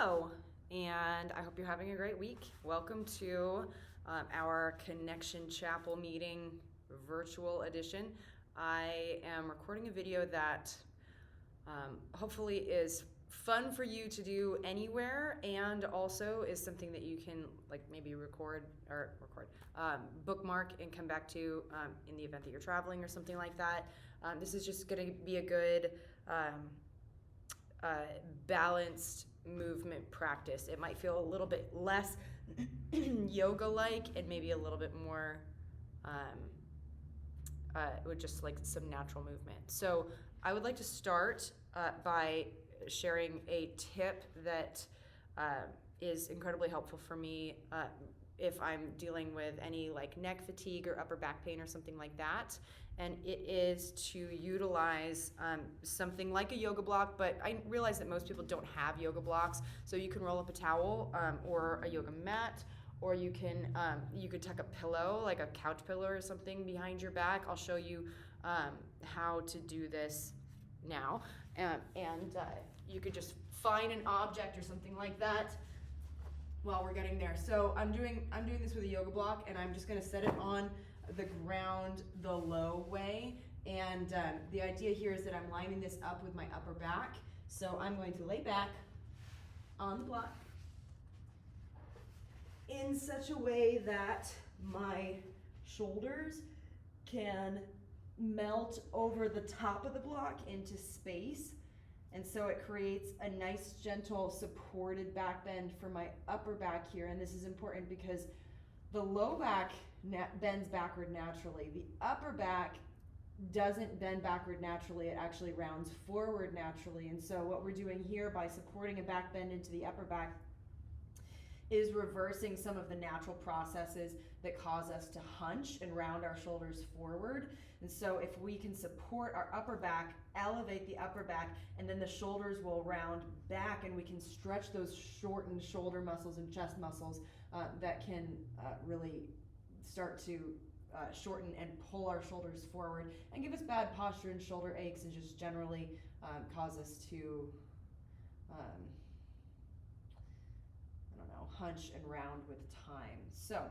Hello, and I hope you're having a great week. Welcome to our Connection Chapel meeting virtual edition. I am recording a video that hopefully is fun for you to do anywhere, and also is something that you can maybe bookmark and come back to in the event that you're traveling or something like that. This is just going to be a good balanced movement practice. It might feel a little bit less yoga-like and maybe a little bit more with just like some natural movement. So I would like to start by sharing a tip that is incredibly helpful for me if I'm dealing with any like neck fatigue or upper back pain or something like that. And it is to utilize something like a yoga block, but I realize that most people don't have yoga blocks. So you can roll up a towel or a yoga mat, or you could tuck a pillow, like a couch pillow or something behind your back. I'll show you how to do this now. And you could just find an object or something like that while we're getting there. So I'm doing this with a yoga block, and I'm just gonna set it on the ground the low way. And the idea here is that I'm lining this up with my upper back. So I'm going to lay back on the block in such a way that my shoulders can melt over the top of the block into space. And so it creates a nice, gentle, supported back bend for my upper back here. And this is important because the low back bends backward naturally. The upper back doesn't bend backward naturally. It actually rounds forward naturally. And so what we're doing here by supporting a back bend into the upper back is reversing some of the natural processes that cause us to hunch and round our shoulders forward. And so if we can support our upper back, elevate the upper back, and then the shoulders will round back, and we can stretch those shortened shoulder muscles and chest muscles that can really start to shorten and pull our shoulders forward and give us bad posture and shoulder aches, and just generally cause us to hunch and round with time. So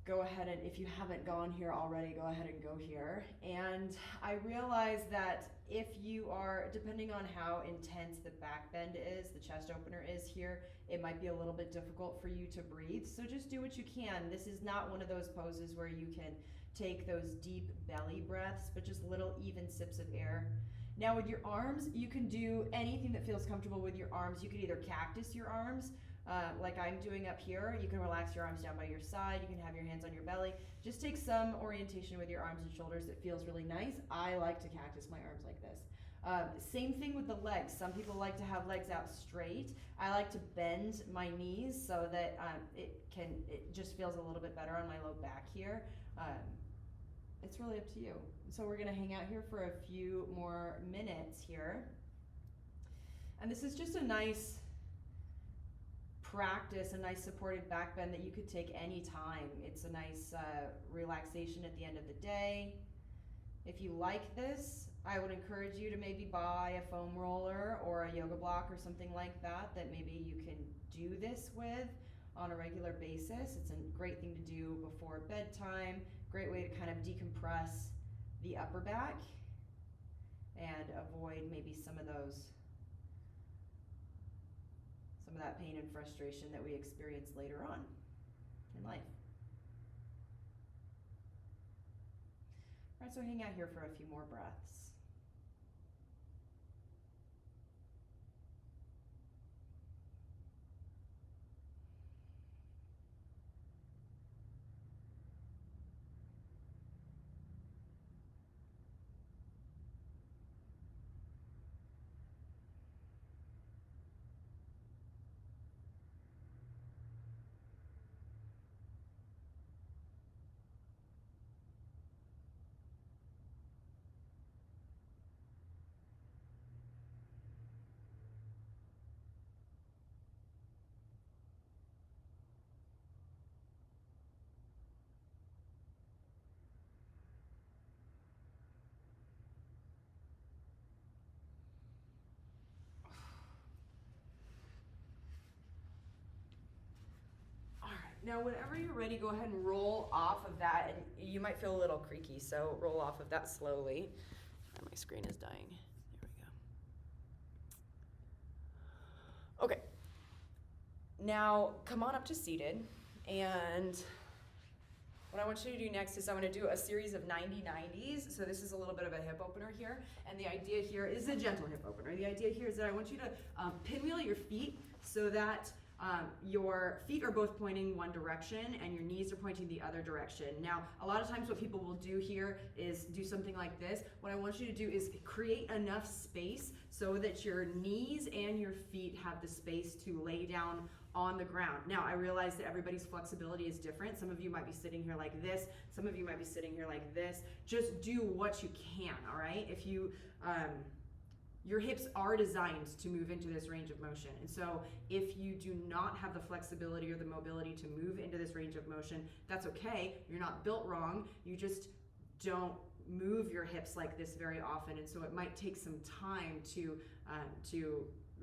go ahead, and if you haven't gone here already, go ahead and go here. And I realize that if you are, depending on how intense the back bend is, the chest opener is here, it might be a little bit difficult for you to breathe. So just do what you can. This is not one of those poses where you can take those deep belly breaths, but just little even sips of air. Now with your arms, you can do anything that feels comfortable with your arms. You could either cactus your arms, like I'm doing up here. You can relax your arms down by your side. You can have your hands on your belly. Just take some orientation with your arms and shoulders that feels really nice. I like to cactus my arms like this. Same thing with the legs. Some people like to have legs out straight. I like to bend my knees so that it just feels a little bit better on my low back here. It's really up to you. So we're gonna hang out here for a few more minutes here. And this is just a nice practice, a nice supported back bend that you could take anytime. It's a nice relaxation at the end of the day. If you like this, I would encourage you to maybe buy a foam roller or a yoga block or something like that maybe you can do this with on a regular basis. It's a great thing to do before bedtime. Great way to kind of decompress the upper back and avoid maybe some of that pain and frustration that we experience later on in life. All right, so hang out here for a few more breaths. Now, whenever you're ready, go ahead and roll off of that, and you might feel a little creaky, so roll off of that slowly. My screen is dying. There we go. Okay. Now, come on up to seated, and what I want you to do next is I'm going to do a series of 90-90s. So this is a little bit of a hip opener here, and the idea here is a gentle hip opener. The idea here is that I want you to pinwheel your feet so that your feet are both pointing one direction and your knees are pointing the other direction. Now, a lot of times what people will do here is do something like this. What I want you to do is create enough space so that your knees and your feet have the space to lay down on the ground. Now, I realize that everybody's flexibility is different. Some of you might be sitting here like this. Some of you might be sitting here like this. Just do what you can, all right? If you, your hips are designed to move into this range of motion. And so if you do not have the flexibility or the mobility to move into this range of motion, that's okay. You're not built wrong. You just don't move your hips like this very often. And so it might take some time to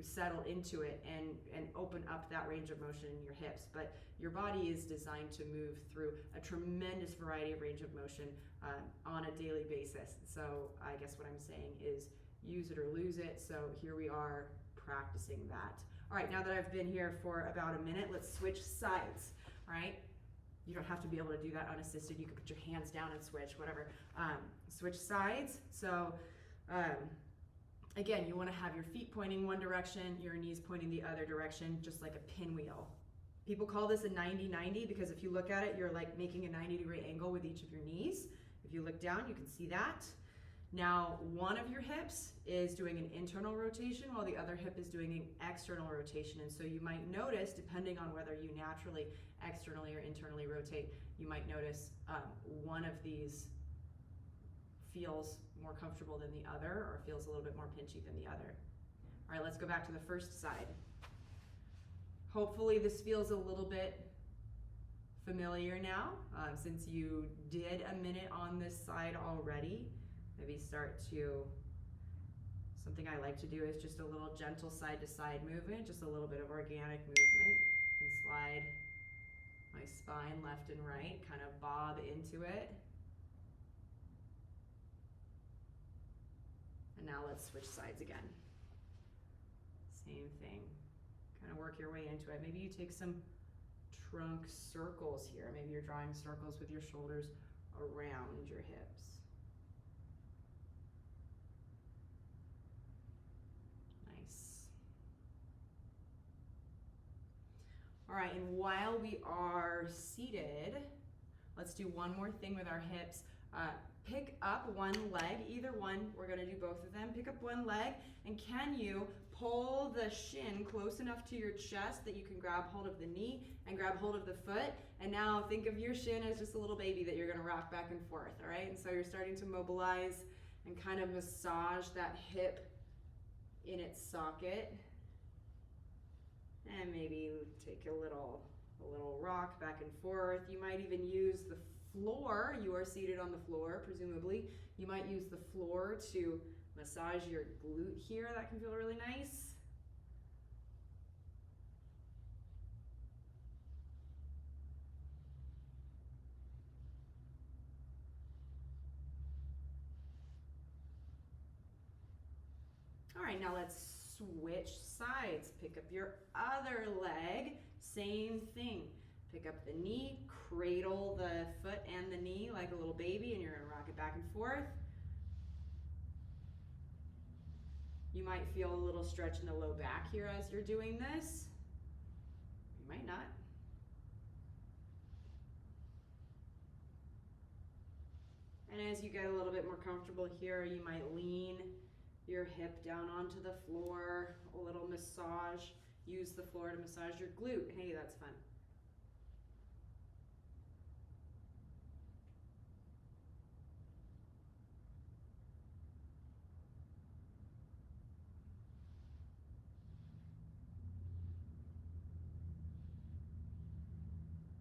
settle into it and open up that range of motion in your hips. But your body is designed to move through a tremendous variety of range of motion on a daily basis. So I guess what I'm saying is use it or lose it. So here we are practicing that. All right, now that I've been here for about a minute, let's switch sides. All right, you don't have to be able to do that unassisted. You can put your hands down and switch, whatever. Switch sides. So again, you want to have your feet pointing one direction, your knees pointing the other direction, just like a pinwheel. People call this a 90-90 because if you look at it, you're like making a 90-degree angle with each of your knees. If you look down, you can see that. Now, one of your hips is doing an internal rotation while the other hip is doing an external rotation. And so you might notice, depending on whether you naturally externally or internally rotate, you might notice one of these feels more comfortable than the other or feels a little bit more pinchy than the other. All right, let's go back to the first side. Hopefully this feels a little bit familiar now, since you did a minute on this side already. Maybe start to, something I like to do is just a little gentle side to side movement, just a little bit of organic movement, and slide my spine left and right, kind of bob into it. And now let's switch sides again. Same thing. Kind of work your way into it. Maybe you take some trunk circles here. Maybe you're drawing circles with your shoulders around your hips. Nice. All right, and while we are seated, let's do one more thing with our hips. Pick up one leg, either one, we're gonna do both of them. Pick up one leg, and can you pull the shin close enough to your chest that you can grab hold of the knee and grab hold of the foot? And now think of your shin as just a little baby that you're gonna rock back and forth, all right? And so you're starting to mobilize and kind of massage that hip in its socket. And maybe take a little rock back and forth. You might even use the floor. You are seated on the floor, presumably. You might use the floor to massage your glute here. That can feel really nice. All right, now let's switch sides. Pick up your other leg, same thing. Pick up the knee, cradle the foot and the knee like a little baby, and you're gonna rock it back and forth. You might feel a little stretch in the low back here as you're doing this. You might not. And as you get a little bit more comfortable here, you might lean your hip down onto the floor, a little massage. Use the floor to massage your glute. Hey, that's fun.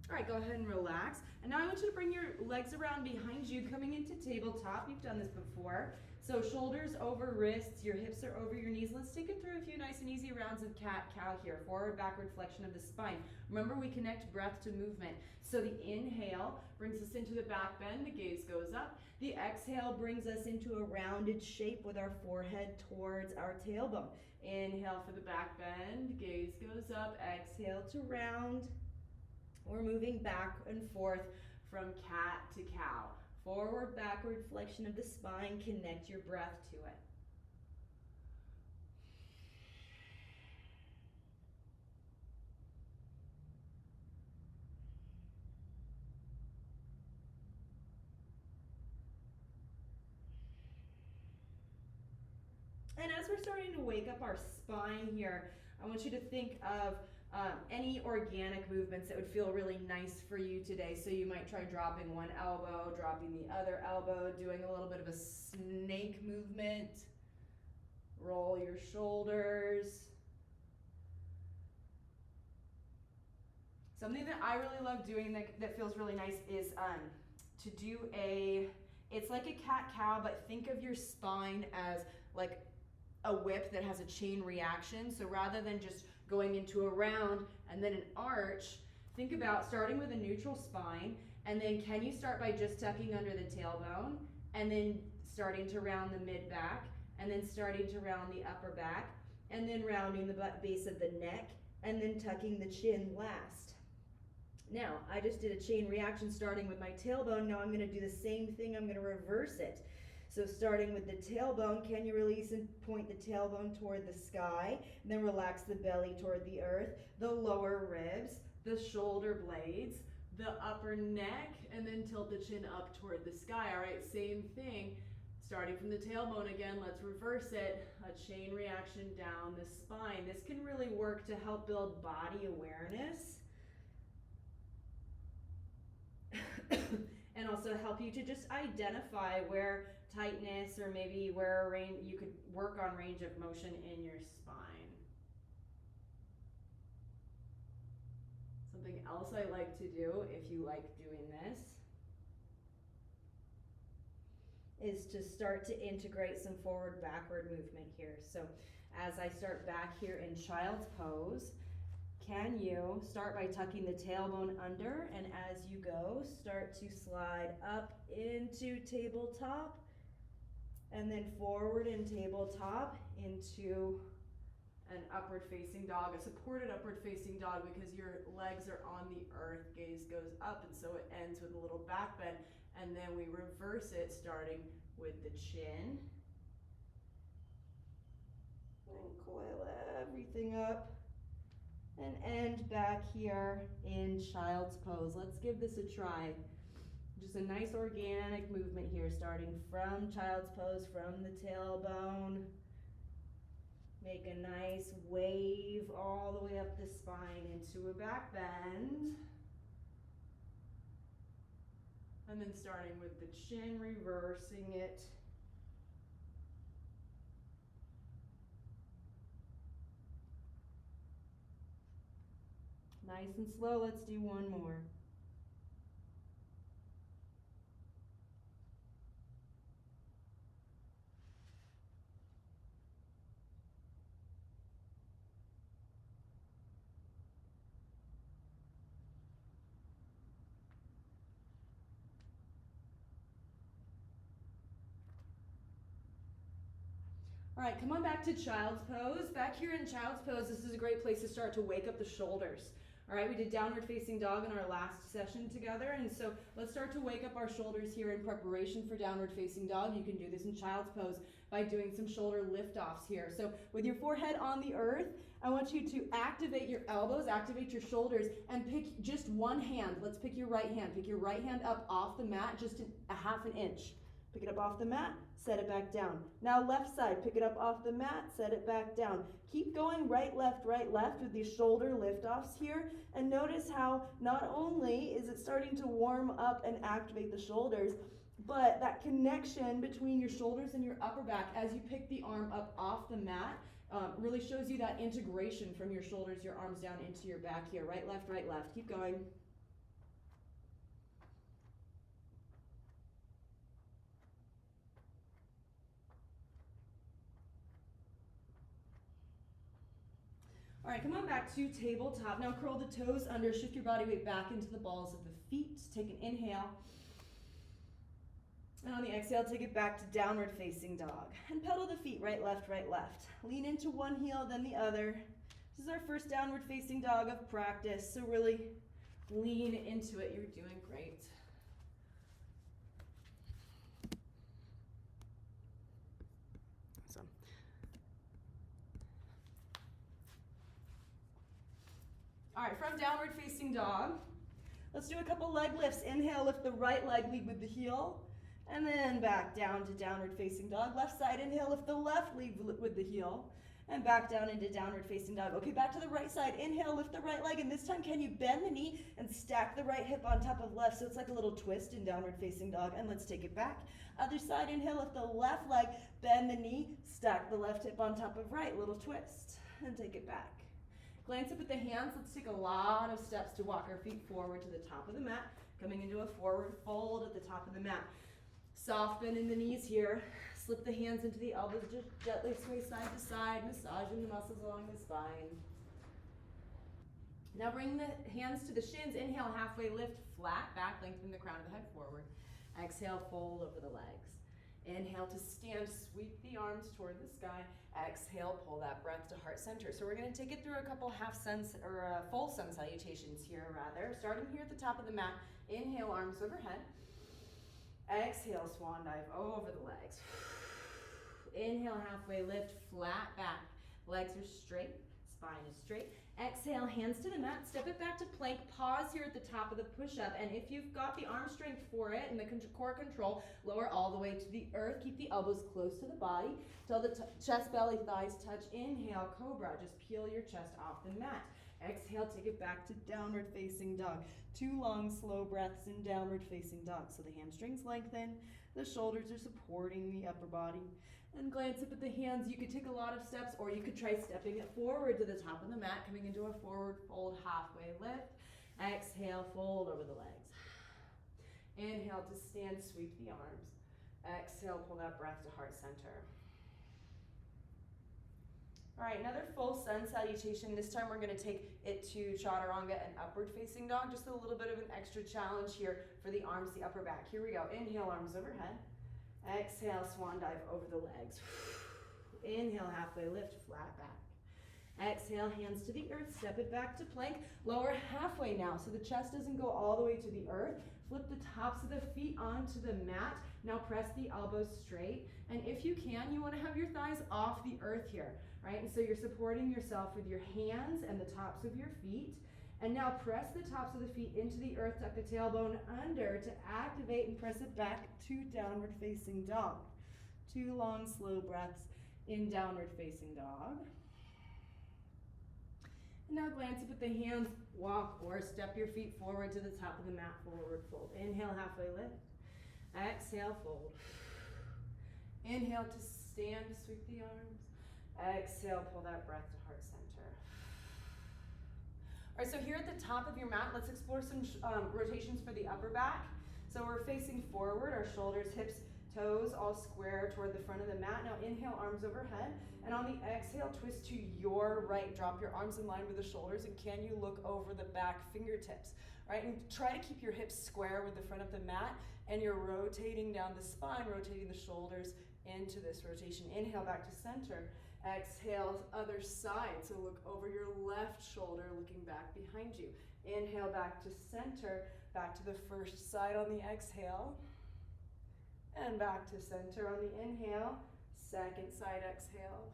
All right, go ahead and relax. And now I want you to bring your legs around behind you, coming into tabletop. You've done this before. So shoulders over wrists, your hips are over your knees. Let's take it through a few nice and easy rounds of cat-cow here. Forward, backward flexion of the spine. Remember, we connect breath to movement. So the inhale brings us into the back bend, the gaze goes up. The exhale brings us into a rounded shape with our forehead towards our tailbone. Inhale for the back bend, gaze goes up, exhale to round. We're moving back and forth from cat to cow. Forward, backward flexion of the spine, connect your breath to it. And as we're starting to wake up our spine here, I want you to think of any organic movements that would feel really nice for you today. So you might try dropping one elbow, dropping the other elbow, doing a little bit of a snake movement. Roll your shoulders. Something that I really love doing that feels really nice is to do it's like a cat-cow, but think of your spine as like a whip that has a chain reaction. So rather than just going into a round and then an arch, think about starting with a neutral spine, and then can you start by just tucking under the tailbone, and then starting to round the mid back, and then starting to round the upper back, and then rounding the base of the neck, and then tucking the chin last. Now, I just did a chain reaction starting with my tailbone. Now I'm going to do the same thing. I'm going to reverse it. So starting with the tailbone, can you release and point the tailbone toward the sky? And then relax the belly toward the earth, the lower ribs, the shoulder blades, the upper neck, and then tilt the chin up toward the sky. All right, same thing. Starting from the tailbone again, let's reverse it. A chain reaction down the spine. This can really work to help build body awareness. And also help you to just identify where tightness or maybe where you could work on range of motion in your spine. Something else I like to do, if you like doing this, is to start to integrate some forward backward movement here. So as I start back here in child's pose, can you start by tucking the tailbone under, and as you go, start to slide up into tabletop, and then forward in tabletop into an upward facing dog, a supported upward facing dog, because your legs are on the earth, gaze goes up, and so it ends with a little back bend, and then we reverse it starting with the chin. And coil everything up. And end back here in child's pose. Let's give this a try. Just a nice organic movement here, starting from child's pose, from the tailbone. Make a nice wave all the way up the spine into a back bend. And then starting with the chin, reversing it. Nice and slow, let's do one more. All right, come on back to child's pose. Back here in child's pose, this is a great place to start to wake up the shoulders. All right, we did downward facing dog in our last session together, and so let's start to wake up our shoulders here in preparation for downward facing dog. You can do this in child's pose by doing some shoulder lift-offs here. So with your forehead on the earth, I want you to activate your elbows, activate your shoulders, and pick just one hand. Let's pick your right hand. Pick your right hand up off the mat, just a half an inch. Pick it up off the mat, set it back down. Now left side, pick it up off the mat, set it back down. Keep going right, left with these shoulder lift-offs here. And notice how not only is it starting to warm up and activate the shoulders, but that connection between your shoulders and your upper back as you pick the arm up off the mat really shows you that integration from your shoulders, your arms down into your back here. Right, left. Keep going. All right, come on back to tabletop. Now curl the toes under, shift your body weight back into the balls of the feet. Take an inhale. And on the exhale, take it back to downward facing dog. And pedal the feet right, left, right, left. Lean into one heel, then the other. This is our first downward facing dog of practice, so really lean into it. You're doing great. Awesome. All right, from downward facing dog, let's do a couple leg lifts. Inhale, lift the right leg, lead with the heel. And then back down to downward facing dog. Left side, inhale, lift the left, lead with the heel. And back down into downward facing dog. Okay, back to the right side. Inhale, lift the right leg. And this time, can you bend the knee and stack the right hip on top of left? So it's like a little twist in downward facing dog. And let's take it back. Other side, inhale, lift the left leg, bend the knee, stack the left hip on top of right. Little twist. And take it back. Glance up at the hands. Let's take a lot of steps to walk our feet forward to the top of the mat. Coming into a forward fold at the top of the mat. Soft bend in the knees here. Slip the hands into the elbows, just gently sway side to side, massaging the muscles along the spine. Now bring the hands to the shins. Inhale, halfway lift, flat back, lengthen the crown of the head forward. Exhale, fold over the legs. Inhale to stand, sweep the arms toward the sky. Exhale, pull that breath to heart center. So we're going to take it through a couple full sun salutations here, rather. Starting here at the top of the mat. Inhale, arms overhead. Exhale, swan dive over the legs. Inhale, halfway lift, flat back. Legs are straight, spine is straight. Exhale, hands to the mat, step it back to plank. Pause here at the top of the push-up. And if you've got the arm strength for it and the core control, lower all the way to the earth. Keep the elbows close to the body till the chest, belly, thighs touch. Inhale, cobra. Just peel your chest off the mat. Exhale, take it back to downward facing dog. 2 long, slow breaths in downward facing dog. So the hamstrings lengthen, the shoulders are supporting the upper body. And glance up at the hands. You could take a lot of steps, or you could try stepping it forward to the top of the mat, coming into a forward fold, halfway lift. Exhale, fold over the legs. Inhale to stand, sweep the arms. Exhale, pull that breath to heart center. All right, another full sun salutation. This time we're going to take it to chaturanga and upward facing dog. Just a little bit of an extra challenge here for the arms, the upper back. Here we go. Inhale, arms overhead. Exhale, swan dive over the legs. Inhale, halfway lift, flat back. Exhale, hands to the earth, step it back to plank. Lower halfway now, so the chest doesn't go all the way to the earth. Flip the tops of the feet onto the mat. Now press the elbows straight. And if you can, you want to have your thighs off the earth here, right? And so you're supporting yourself with your hands and the tops of your feet. And now press the tops of the feet into the earth, tuck the tailbone under to activate and press it back to downward facing dog. 2 long, slow breaths in downward facing dog. And now glance up at the hands, walk or step your feet forward to the top of the mat, forward fold. Inhale, halfway lift. Exhale, fold. Inhale to stand, sweep the arms. Exhale, pull that breath to heart center. All right, so here at the top of your mat, let's explore some rotations for the upper back. So we're facing forward, our shoulders, hips, toes all square toward the front of the mat. Now inhale, arms overhead. And on the exhale, twist to your right. Drop your arms in line with the shoulders. And can you look over the back fingertips? Right, and try to keep your hips square with the front of the mat. And you're rotating down the spine, rotating the shoulders into this rotation. Inhale, back to center. Exhale, other side. So look over your left shoulder, looking back behind you. Inhale, back to center. Back to the first side on the exhale. And back to center on the inhale. Second side exhale.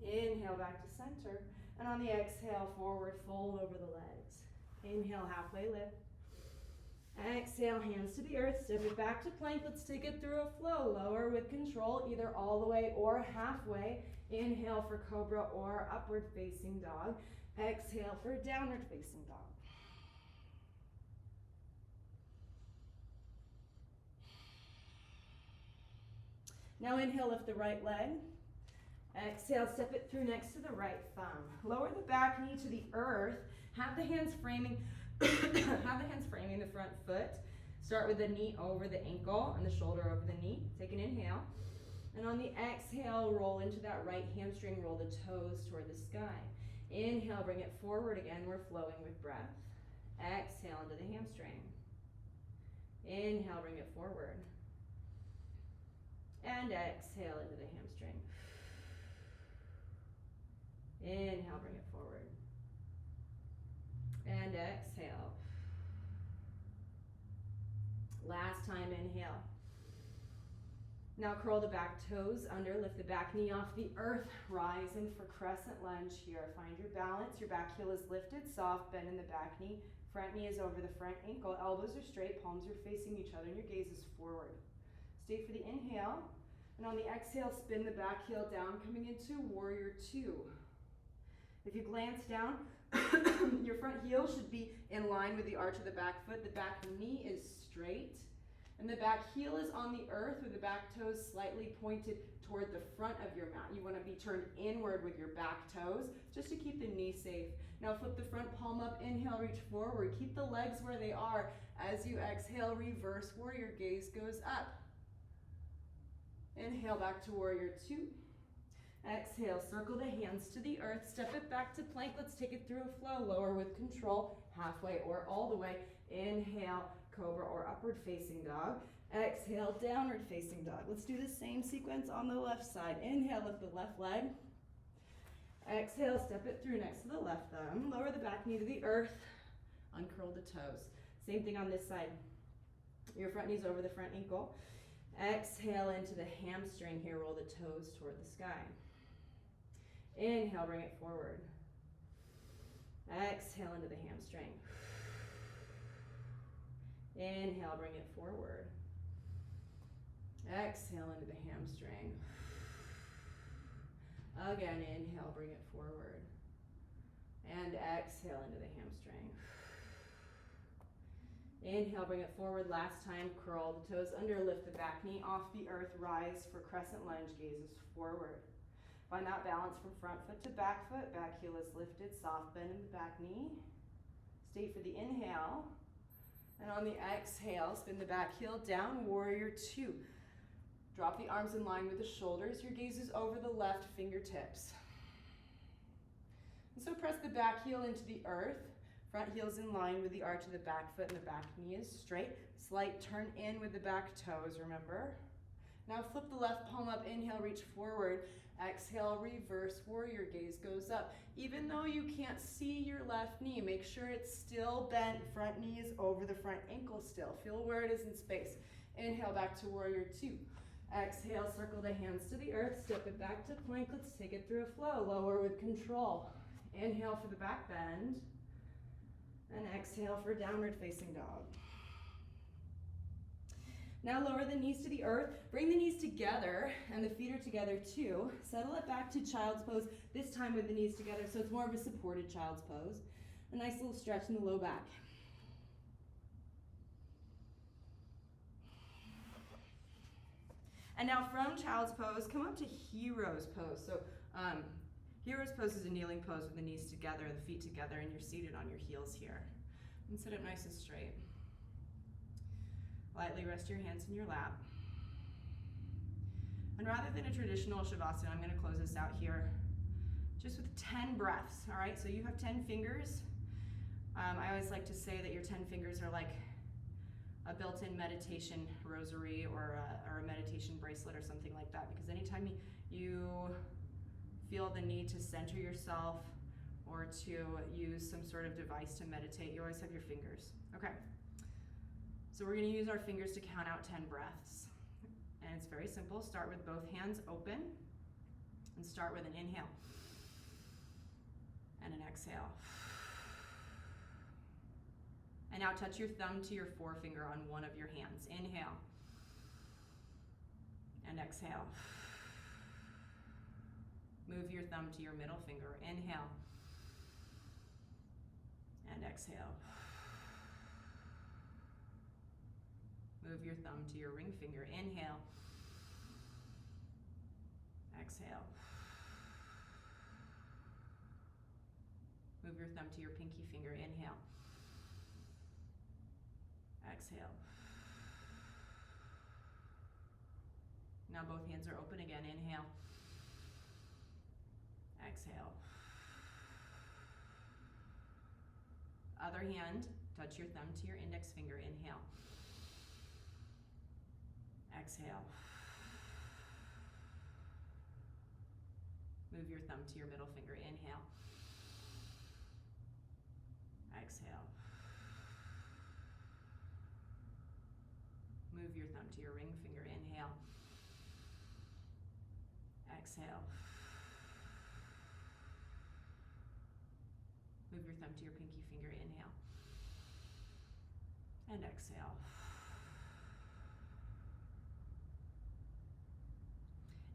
Inhale, back to center. And on the exhale, forward fold over the legs. Inhale, halfway lift. Exhale, hands to the earth, step it back to plank. Let's take it through a flow. Lower with control, either all the way or halfway. Inhale for cobra or upward facing dog. Exhale for downward facing dog. Now inhale, lift the right leg. Exhale, step it through next to the right thumb. Lower the back knee to the earth. Have the hands framing the front foot. Start with the knee over the ankle and the shoulder over the knee. Take an inhale. And on the exhale, roll into that right hamstring, roll the toes toward the sky. Inhale, bring it forward again, we're flowing with breath. Exhale into the hamstring. Inhale, bring it forward. And exhale into the hamstring. Inhale, bring it forward. And exhale. Last time, inhale. Now curl the back toes under, lift the back knee off the earth, rise in for crescent lunge here. Find your balance, your back heel is lifted, soft bend in the back knee, front knee is over the front ankle, elbows are straight, palms are facing each other, and your gaze is forward. Stay for the inhale, and on the exhale, spin the back heel down, coming into warrior two. If you glance down, your front heel should be in line with the arch of the back foot, the back knee is straight. And the back heel is on the earth with the back toes slightly pointed toward the front of your mat. You want to be turned inward with your back toes just to keep the knee safe. Now flip the front palm up, inhale, reach forward. Keep the legs where they are. As you exhale, reverse warrior, gaze goes up. Inhale back to warrior two. Exhale, circle the hands to the earth, step it back to plank. Let's take it through a flow, lower with control, halfway or all the way. Inhale, cobra or upward facing dog. Exhale, downward facing dog. Let's do the same sequence on the left side. Inhale, lift the left leg. Exhale, step it through next to the left thumb. Lower the back knee to the earth. Uncurl the toes. Same thing on this side. Your front knee's over the front ankle. Exhale into the hamstring here. Roll the toes toward the sky. Inhale, bring it forward. Exhale into the hamstring. Inhale, bring it forward. Exhale into the hamstring. Again, inhale, bring it forward. And exhale into the hamstring. Inhale, bring it forward. Last time, curl the toes under, lift the back knee off the earth, rise for crescent lunge, gazes forward. Find that balance from front foot to back foot. Back heel is lifted, soft bend in the back knee. Stay for the inhale. And on the exhale, spin the back heel down, warrior two. Drop the arms in line with the shoulders. Your gaze is over the left fingertips. And so press the back heel into the earth. Front heel's in line with the arch of the back foot and the back knee is straight. Slight turn in with the back toes, remember? Now flip the left palm up, inhale, reach forward. Exhale, reverse warrior, gaze goes up. Even though you can't see your left knee, make sure it's still bent. Front knee is over the front ankle still. Feel where it is in space. Inhale, back to warrior two. Exhale, circle the hands to the earth, step it back to plank. Let's take it through a flow, lower with control. Inhale for the back bend. And exhale for downward facing dog. Now lower the knees to the earth, bring the knees together, and the feet are together too. Settle it back to child's pose, this time with the knees together, so it's more of a supported child's pose. A nice little stretch in the low back. And now from child's pose, come up to hero's pose. So hero's pose is a kneeling pose with the knees together, the feet together, and you're seated on your heels here. And sit up nice and straight. Lightly rest your hands in your lap. And rather than a traditional Shavasana, I'm going to close this out here just with 10 breaths, all right? So you have 10 fingers. I always like to say that your 10 fingers are like a built-in meditation rosary or a meditation bracelet or something like that, because anytime you feel the need to center yourself or to use some sort of device to meditate, you always have your fingers. Okay. So we're going to use our fingers to count out 10 breaths. And it's very simple. Start with both hands open and start with an inhale and an exhale. And now touch your thumb to your forefinger on one of your hands. Inhale and exhale. Move your thumb to your middle finger. Inhale and exhale. Move your thumb to your ring finger. Inhale. Exhale. Move your thumb to your pinky finger. Inhale. Exhale. Now both hands are open again. Inhale. Exhale. Other hand, touch your thumb to your index finger. Inhale. Exhale. Move your thumb to your middle finger. Inhale. Exhale. Move your thumb to your ring finger. Inhale. Exhale. Move your thumb to your pinky finger. Inhale. And exhale.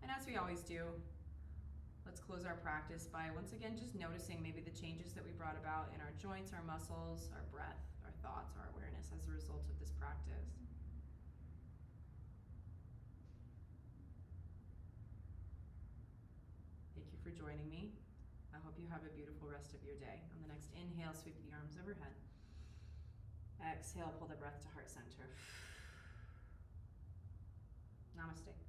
And as we always do, let's close our practice by once again just noticing maybe the changes that we brought about in our joints, our muscles, our breath, our thoughts, our awareness as a result of this practice. Thank you for joining me. I hope you have a beautiful rest of your day. On the next inhale, sweep the arms overhead. Exhale, pull the breath to heart center. Namaste.